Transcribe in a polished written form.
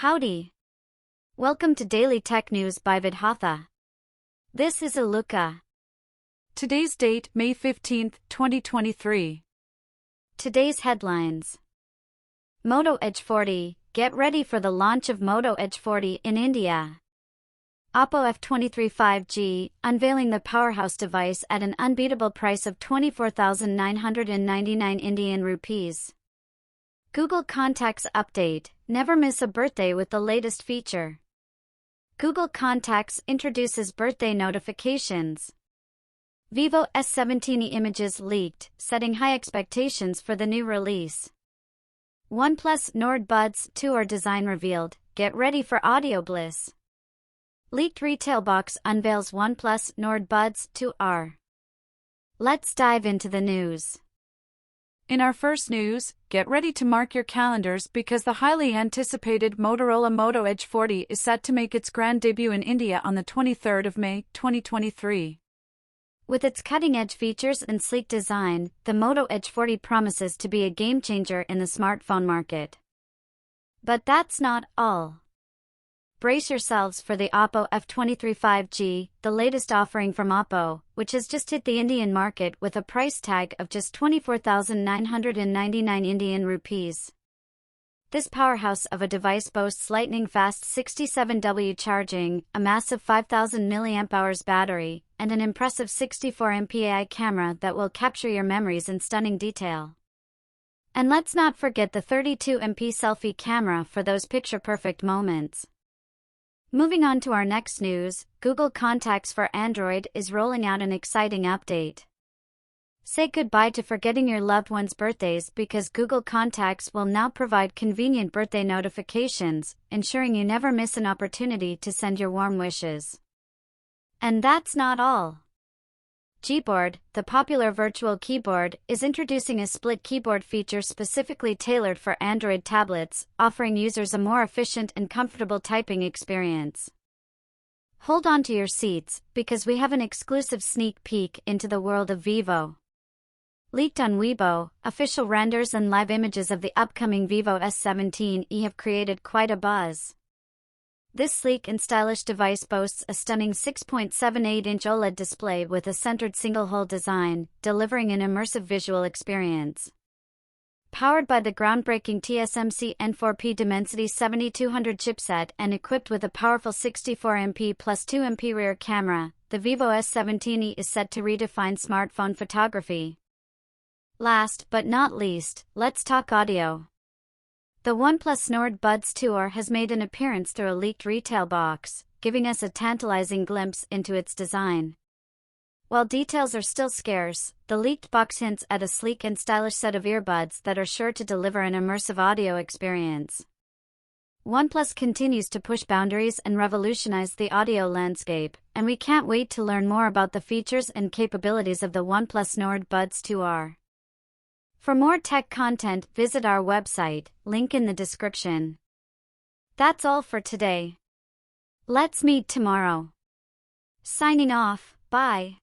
Howdy. Welcome to Daily Tech News by Vidhatha. This is Aluka. Today's date, May 15, 2023. Today's headlines. Moto Edge 40, get ready for the launch of Moto Edge 40 in India. OPPO F23 5G, unveiling the powerhouse device at an unbeatable price of 24,999 Indian rupees. Google Contacts update, never miss a birthday with the latest feature. Google Contacts introduces birthday notifications. Vivo S17e images leaked, setting high expectations for the new release. OnePlus Nord Buds 2R design revealed, get ready for audio bliss. Leaked retail box unveils OnePlus Nord Buds 2R. Let's dive into the news. In our first news, get ready to mark your calendars because the highly anticipated Motorola Moto Edge 40 is set to make its grand debut in India on the 23rd of May, 2023. With its cutting-edge features and sleek design, the Moto Edge 40 promises to be a game-changer in the smartphone market. But that's not all. Brace yourselves for the OPPO F23 5G, the latest offering from OPPO, which has just hit the Indian market with a price tag of just 24,999 Indian rupees. This powerhouse of a device boasts lightning-fast 67W charging, a massive 5,000 mAh battery, and an impressive 64MP AI camera that will capture your memories in stunning detail. And let's not forget the 32MP selfie camera for those picture-perfect moments. Moving on to our next news, Google Contacts for Android is rolling out an exciting update. Say goodbye to forgetting your loved one's birthdays because Google Contacts will now provide convenient birthday notifications, ensuring you never miss an opportunity to send your warm wishes. And that's not all. Gboard, the popular virtual keyboard, is introducing a split keyboard feature specifically tailored for Android tablets, offering users a more efficient and comfortable typing experience. Hold on to your seats, because we have an exclusive sneak peek into the world of Vivo. Leaked on Weibo, official renders and live images of the upcoming vivo S17e have created quite a buzz. This sleek and stylish device boasts a stunning 6.78-inch OLED display with a centered single-hole design, delivering an immersive visual experience. Powered by the groundbreaking TSMC N4P Dimensity 7200 chipset and equipped with a powerful 64MP plus 2MP rear camera, the vivo S17e is set to redefine smartphone photography. Last but not least, let's talk audio. The OnePlus Nord Buds 2R has made an appearance through a leaked retail box, giving us a tantalizing glimpse into its design. While details are still scarce, the leaked box hints at a sleek and stylish set of earbuds that are sure to deliver an immersive audio experience. OnePlus continues to push boundaries and revolutionize the audio landscape, and we can't wait to learn more about the features and capabilities of the OnePlus Nord Buds 2R. For more tech content, visit our website, link in the description. That's all for today. Let's meet tomorrow. Signing off, bye.